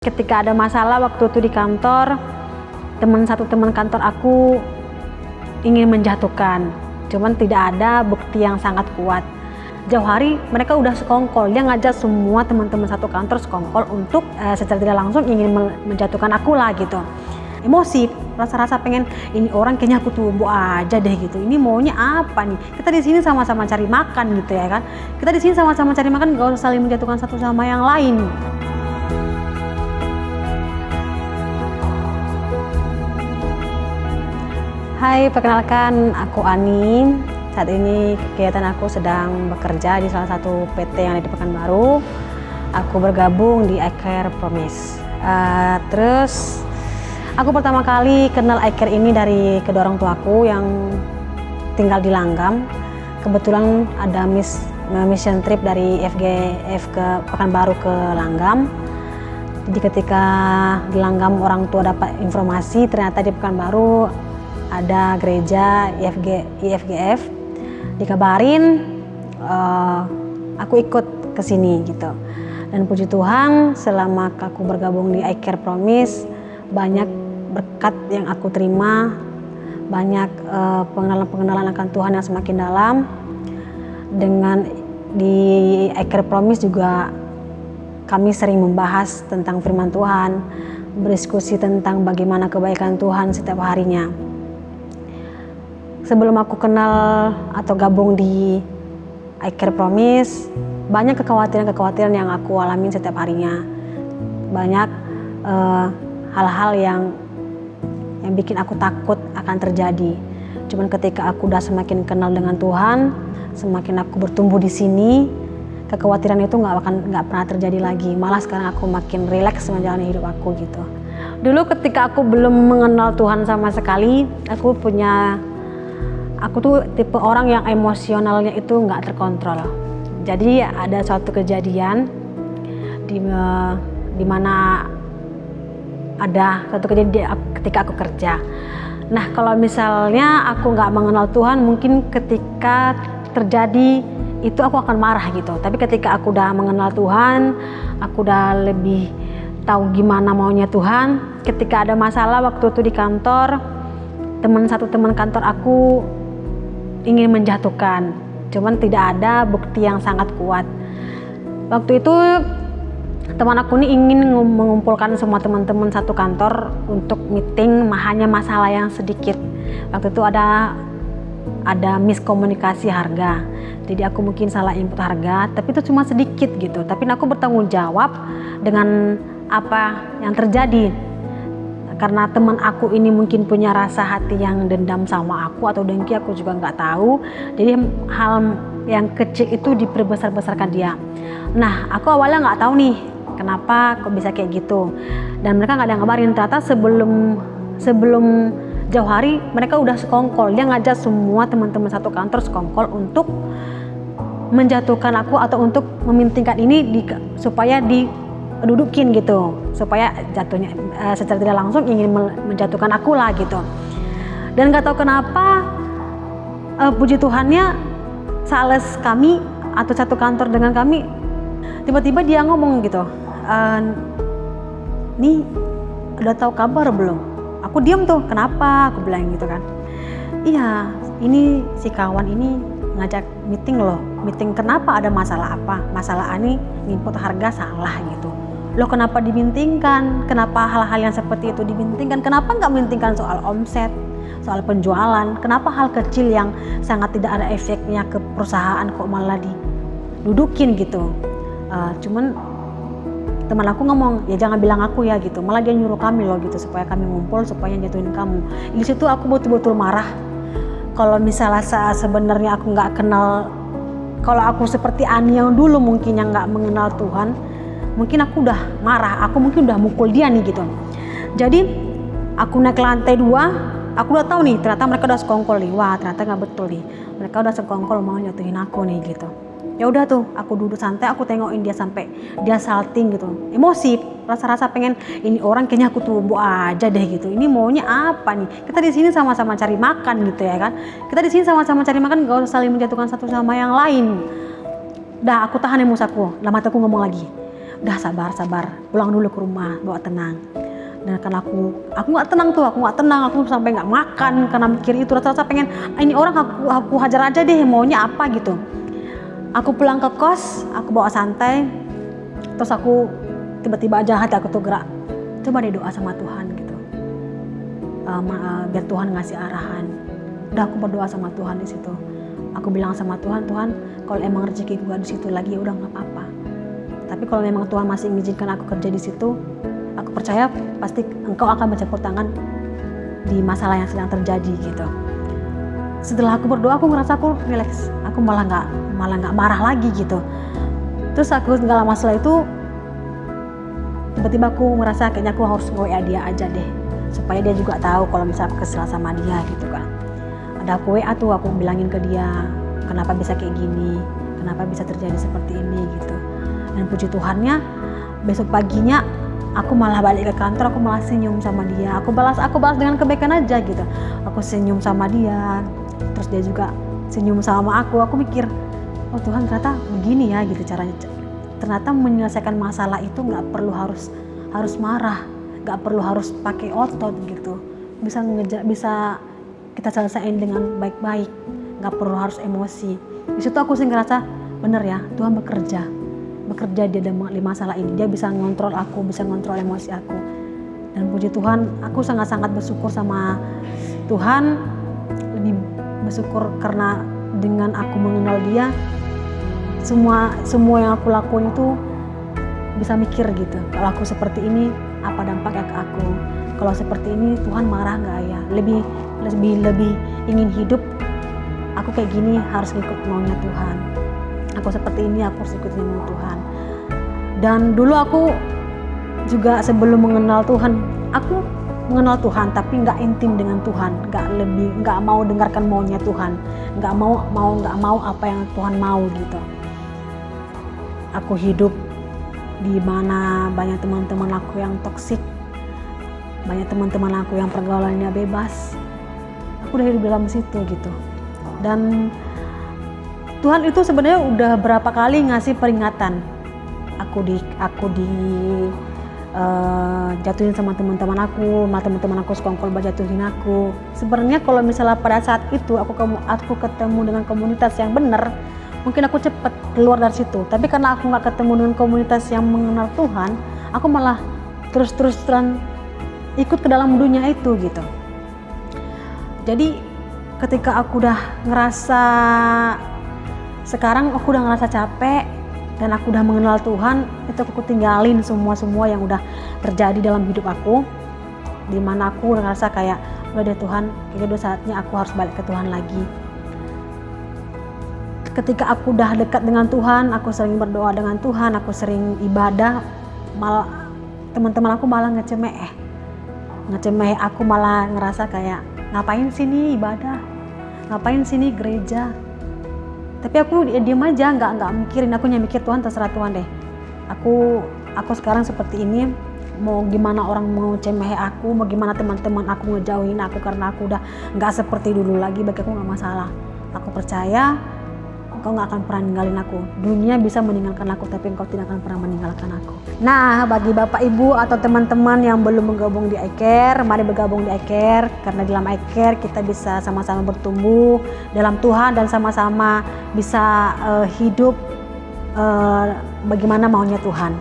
Ketika ada masalah waktu itu di kantor, satu teman kantor aku ingin menjatuhkan, cuman tidak ada bukti yang sangat kuat. Jauh hari mereka udah sekongkol, dia ngajak semua teman-teman satu kantor sekongkol untuk secara tidak langsung ingin menjatuhkan aku lah gitu. Emosi, rasa-rasa pengen ini orang kayaknya aku tubuh aja deh gitu. Ini maunya apa nih? Kita di sini sama-sama cari makan gitu ya kan? Kita di sini sama-sama cari makan, gak usah saling menjatuhkan satu sama yang lain. Hai, perkenalkan aku Ani. Saat ini kegiatan aku sedang bekerja di salah satu PT yang ada di Pekanbaru. Aku bergabung di iCare Promise. Terus aku pertama kali kenal iCare ini dari kedua orang tuaku yang tinggal di Langgam. Kebetulan ada mission trip dari FGF ke Pekanbaru ke Langgam. Jadi ketika di Langgam orang tua dapat informasi ternyata di Pekanbaru ada gereja IFGF, dikabarin aku ikut ke sini gitu. Dan puji Tuhan selama aku bergabung di iCare Promise banyak berkat yang aku terima, banyak pengenalan akan Tuhan yang semakin dalam. Dengan di iCare Promise juga kami sering membahas tentang firman Tuhan, berdiskusi tentang bagaimana kebaikan Tuhan setiap harinya. Sebelum aku kenal atau gabung di iCare Promise, banyak kekhawatiran yang aku alami setiap harinya. Banyak hal-hal yang bikin aku takut akan terjadi. Cuman ketika aku udah semakin kenal dengan Tuhan, semakin aku bertumbuh di sini, kekhawatiran itu nggak pernah terjadi lagi. Malah sekarang aku makin rileks menjalani hidup aku gitu. Dulu ketika aku belum mengenal Tuhan sama sekali, aku tuh tipe orang yang emosionalnya itu nggak terkontrol. Jadi ada suatu kejadian di mana ada suatu kejadian ketika aku kerja. Nah kalau misalnya aku nggak mengenal Tuhan, mungkin ketika terjadi itu aku akan marah gitu. Tapi ketika aku udah mengenal Tuhan, aku udah lebih tahu gimana maunya Tuhan. Ketika ada masalah waktu itu di kantor, satu teman kantor aku ingin menjatuhkan, cuman tidak ada bukti yang sangat kuat. Waktu itu teman aku ini ingin mengumpulkan semua teman-teman satu kantor untuk meeting, hanya masalah yang sedikit. Waktu itu ada miskomunikasi harga, jadi aku mungkin salah input harga, tapi itu cuma sedikit gitu. Tapi aku bertanggung jawab dengan apa yang terjadi. Karena teman aku ini mungkin punya rasa hati yang dendam sama aku atau dengki, aku juga nggak tahu. Jadi hal yang kecil itu diperbesar-besarkan dia. Nah aku awalnya nggak tahu nih kenapa kok bisa kayak gitu. Dan mereka nggak ada yang ngabarin. Ternyata sebelum jauh hari mereka udah sekongkol. Dia ngajak semua teman-teman satu kantor sekongkol untuk menjatuhkan aku atau untuk memintingkan ini supaya dudukin gitu, supaya jatuhnya secara tidak langsung ingin menjatuhkan aku lah gitu. Dan nggak tahu kenapa puji Tuhannya sales kami atau satu kantor dengan kami, tiba-tiba dia ngomong gitu, nih udah tahu kabar belum? Aku diam tuh, kenapa? Aku bilang gitu kan. Iya, ini si kawan ini ngajak meeting loh. Meeting kenapa, ada masalah apa? Masalah ini input harga salah gitu. Loh kenapa dibintingkan? Kenapa hal-hal yang seperti itu dibintingkan? Kenapa nggak mintingkan soal omset, soal penjualan? Kenapa hal kecil yang sangat tidak ada efeknya ke perusahaan kok malah didudukin gitu? Cuman teman aku ngomong, ya jangan bilang aku ya gitu. Malah dia nyuruh kami loh gitu, supaya kami ngumpul, supaya jatuhin kamu. Di situ aku betul-betul marah. Kalau misalnya sebenarnya aku nggak kenal, kalau aku seperti Ani yang dulu mungkin yang nggak mengenal Tuhan, mungkin aku udah marah, aku mungkin udah mukul dia nih gitu. Jadi aku naik ke lantai 2, aku udah tahu nih ternyata mereka udah sekongkol nih. Wah ternyata nggak betul nih, mereka udah sekongkol mau nyatuin aku nih gitu. Ya udah tuh, aku duduk santai, aku tengokin dia sampai dia salting gitu. Emosi, rasa-rasa pengen ini orang kayaknya aku tubuh aja deh gitu. Ini maunya apa nih? Kita di sini sama-sama cari makan gitu ya kan? Kita di sini sama-sama cari makan, gak usah saling menjatuhkan satu sama yang lain. Dah aku tahan emosi aku, dalam hati aku ngomong lagi. udah sabar, pulang dulu ke rumah, bawa tenang. Dan karena aku nggak tenang, aku sampai nggak makan karena mikir itu, rasa pengen ini orang aku hajar aja deh, maunya apa gitu. Aku pulang ke kos, aku bawa santai, terus aku tiba-tiba aja hati aku tuh gerak, coba deh doa sama Tuhan gitu, biar Tuhan ngasih arahan. Udah aku berdoa sama Tuhan di situ. Aku bilang sama Tuhan, kalau emang rezeki gue di situ lagi ya udah nggak apa-apa. Tapi kalau memang Tuhan masih mengizinkan aku kerja di situ, aku percaya pasti Engkau akan mencampur tangan di masalah yang sedang terjadi gitu. Setelah aku berdoa, aku ngerasa aku relax, aku malah nggak marah lagi gitu. Terus aku nggak lama setelah itu, tiba-tiba aku ngerasa kayaknya aku harus nge-WA dia aja deh, supaya dia juga tahu kalau misalnya aku kesel sama dia gitu kan. Ada aku WA tuh, aku bilangin ke dia kenapa bisa kayak gini, kenapa bisa terjadi seperti ini gitu. Dan puji Tuhannya, besok paginya aku malah balik ke kantor, aku malah senyum sama dia. Aku balas dengan kebaikan aja gitu. Aku senyum sama dia, terus dia juga senyum sama aku. Aku mikir, oh Tuhan ternyata begini ya gitu caranya. Ternyata menyelesaikan masalah itu nggak perlu harus marah, nggak perlu harus pakai otot gitu. Bisa kita selesaiin dengan baik-baik, nggak perlu harus emosi. Di situ aku sih ngerasa bener ya, Tuhan bekerja di masalah ini. Dia bisa ngontrol aku, bisa ngontrol emosi aku. Dan puji Tuhan, aku sangat-sangat bersyukur sama Tuhan. Lebih bersyukur karena dengan aku mengenal dia, semua yang aku lakuin itu bisa mikir gitu. Kalau aku seperti ini, apa dampaknya ke aku? Kalau seperti ini, Tuhan marah nggak ya? Lebih ingin hidup. Aku kayak gini harus ikut maunya Tuhan. Aku seperti ini, aku harus ikutin mau Tuhan. Dan dulu aku juga sebelum mengenal Tuhan, aku mengenal Tuhan tapi nggak intim dengan Tuhan, nggak mau dengarkan maunya Tuhan, nggak mau apa yang Tuhan mau gitu. Aku hidup di mana banyak teman-teman aku yang toksik, banyak teman-teman aku yang pergaulannya bebas. Aku udah hidup dalam situ gitu. Dan Tuhan itu sebenarnya udah berapa kali ngasih peringatan. Aku jatuhin sama teman-teman aku, malah teman-teman aku sekongkol jatuhin aku. Sebenarnya kalau misalnya pada saat itu aku ketemu dengan komunitas yang benar, mungkin aku cepat keluar dari situ. Tapi karena aku nggak ketemu dengan komunitas yang mengenal Tuhan, aku malah terus-terusan ikut ke dalam dunia itu gitu. Jadi ketika aku udah ngerasa sekarang aku udah ngerasa capek dan aku udah mengenal Tuhan, itu aku tinggalin semua yang udah terjadi dalam hidup aku, dimana aku udah ngerasa kayak udah deh Tuhan, kayaknya udah saatnya aku harus balik ke Tuhan lagi. Ketika aku udah dekat dengan Tuhan, aku sering berdoa dengan Tuhan, aku sering ibadah, malah teman-teman aku malah ngecemeh aku, malah ngerasa kayak ngapain sini ibadah, ngapain sini gereja. Tapi aku diam aja, nggak mikirin. Aku hanya mikir Tuhan, terserah Tuhan deh. Aku sekarang seperti ini, mau gimana orang mau cemeh aku, mau gimana teman-teman aku ngejauhin aku karena aku udah nggak seperti dulu lagi, bagi aku nggak masalah. Aku percaya Engkau nggak akan pernah ninggalin aku. Dunia bisa meninggalkan aku, tapi Engkau tidak akan pernah meninggalkan aku. Nah, bagi Bapak Ibu atau teman-teman yang belum bergabung di iCare, mari bergabung di iCare, karena dalam iCare kita bisa sama-sama bertumbuh dalam Tuhan dan sama-sama bisa hidup bagaimana maunya Tuhan.